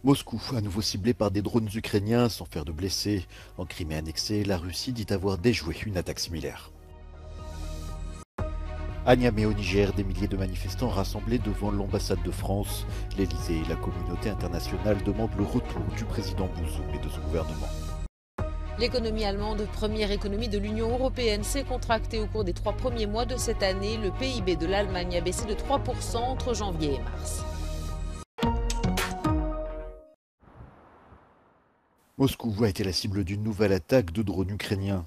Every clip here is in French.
Moscou, à nouveau ciblé par des drones ukrainiens sans faire de blessés. En Crimée annexée, la Russie dit avoir déjoué une attaque similaire. À Niamey au Niger, des milliers de manifestants rassemblés devant l'ambassade de France. L'Élysée et la communauté internationale demandent le retour du président Bazoum et de son gouvernement. L'économie allemande, première économie de l'Union européenne, s'est contractée au cours des 3 premiers mois de cette année. Le PIB de l'Allemagne a baissé de 3% entre janvier et mars. Moscou a été la cible d'une nouvelle attaque de drones ukrainiens.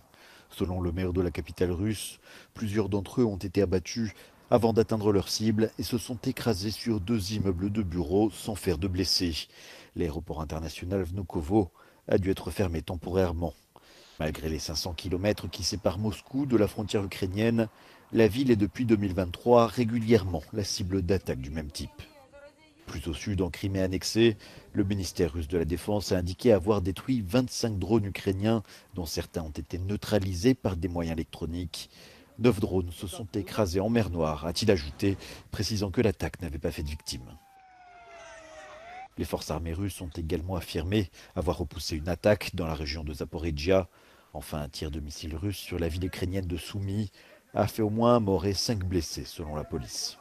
Selon le maire de la capitale russe, plusieurs d'entre eux ont été abattus avant d'atteindre leur cible et se sont écrasés sur 2 immeubles de bureaux sans faire de blessés. L'aéroport international Vnukovo a dû être fermé temporairement. Malgré les 500 km qui séparent Moscou de la frontière ukrainienne, la ville est depuis 2023 régulièrement la cible d'attaques du même type. Plus au sud, en Crimée annexée, le ministère russe de la Défense a indiqué avoir détruit 25 drones ukrainiens, dont certains ont été neutralisés par des moyens électroniques. 9 drones se sont écrasés en mer Noire, a-t-il ajouté, précisant que l'attaque n'avait pas fait de victimes. Les forces armées russes ont également affirmé avoir repoussé une attaque dans la région de Zaporizhia. Enfin, un tir de missile russe sur la ville ukrainienne de Soumy a fait au moins un mort et 5 blessés, selon la police.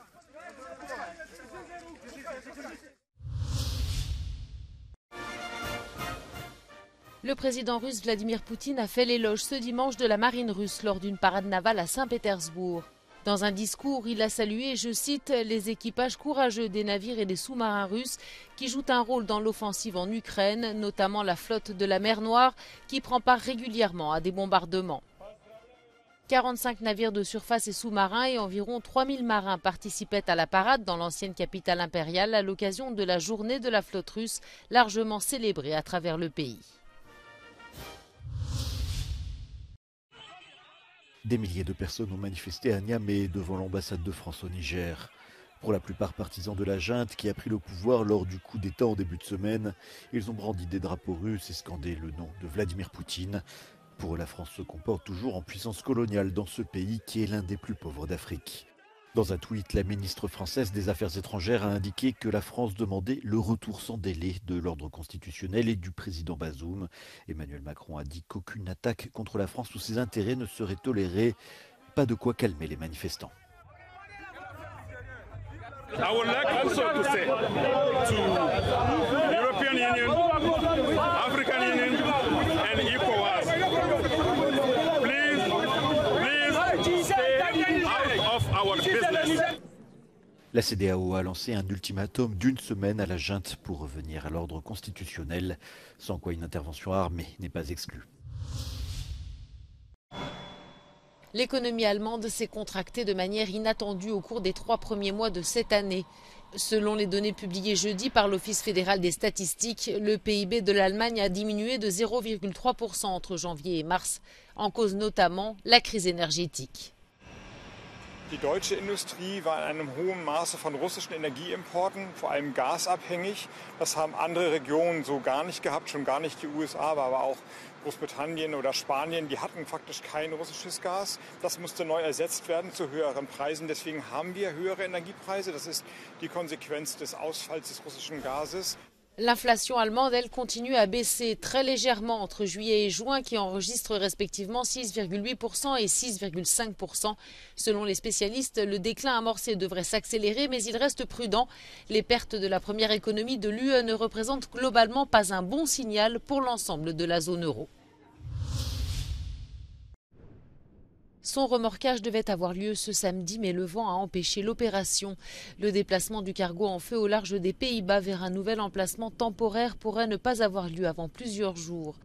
Le président russe Vladimir Poutine a fait l'éloge ce dimanche de la marine russe lors d'une parade navale à Saint-Pétersbourg. Dans un discours, il a salué, je cite, les équipages courageux des navires et des sous-marins russes qui jouent un rôle dans l'offensive en Ukraine, notamment la flotte de la mer Noire qui prend part régulièrement à des bombardements. 45 navires de surface et sous-marins et environ 3000 marins participaient à la parade dans l'ancienne capitale impériale à l'occasion de la journée de la flotte russe, largement célébrée à travers le pays. Des milliers de personnes ont manifesté à Niamey devant l'ambassade de France au Niger. Pour la plupart partisans de la junte qui a pris le pouvoir lors du coup d'État en début de semaine, ils ont brandi des drapeaux russes et scandé le nom de Vladimir Poutine. Pour eux, la France se comporte toujours en puissance coloniale dans ce pays qui est l'un des plus pauvres d'Afrique. Dans un tweet, la ministre française des Affaires étrangères a indiqué que la France demandait le retour sans délai de l'ordre constitutionnel et du président Bazoum. Emmanuel Macron a dit qu'aucune attaque contre la France ou ses intérêts ne serait tolérée. Pas de quoi calmer les manifestants. I would like also to say to the European Union, African Union and ECOWAS, please stay out of our business. La CEDEAO a lancé un ultimatum d'1 semaine à la junte pour revenir à l'ordre constitutionnel, sans quoi une intervention armée n'est pas exclue. L'économie allemande s'est contractée de manière inattendue au cours des 3 premiers mois de cette année. Selon les données publiées jeudi par l'Office fédéral des statistiques, le PIB de l'Allemagne a diminué de 0,3% entre janvier et mars, en cause notamment la crise énergétique. Die deutsche Industrie war in einem hohen Maße von russischen Energieimporten, vor allem gasabhängig. Das haben andere Regionen so gar nicht gehabt, schon gar nicht die USA, aber auch Großbritannien oder Spanien, die hatten faktisch kein russisches Gas. Das musste neu ersetzt werden zu höheren Preisen. Deswegen haben wir höhere Energiepreise. Das ist die Konsequenz des Ausfalls des russischen Gases. L'inflation allemande, elle, continue à baisser très légèrement entre juillet et juin, qui enregistrent respectivement 6,8% et 6,5%. Selon les spécialistes, le déclin amorcé devrait s'accélérer, mais il reste prudent. Les pertes de la première économie de l'UE ne représentent globalement pas un bon signal pour l'ensemble de la zone euro. Son remorquage devait avoir lieu ce samedi, mais le vent a empêché l'opération. Le déplacement du cargo en feu au large des Pays-Bas vers un nouvel emplacement temporaire pourrait ne pas avoir lieu avant plusieurs jours.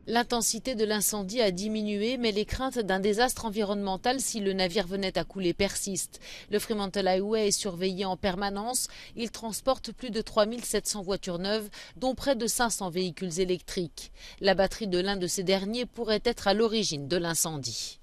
L'intensité de l'incendie a diminué, mais les craintes d'un désastre environnemental si le navire venait à couler persistent. Le Fremantle Highway est surveillé en permanence. Il transporte plus de 3700 voitures neuves, dont près de 500 véhicules électriques. La batterie de l'un de ces derniers pourrait être à l'origine de l'incendie.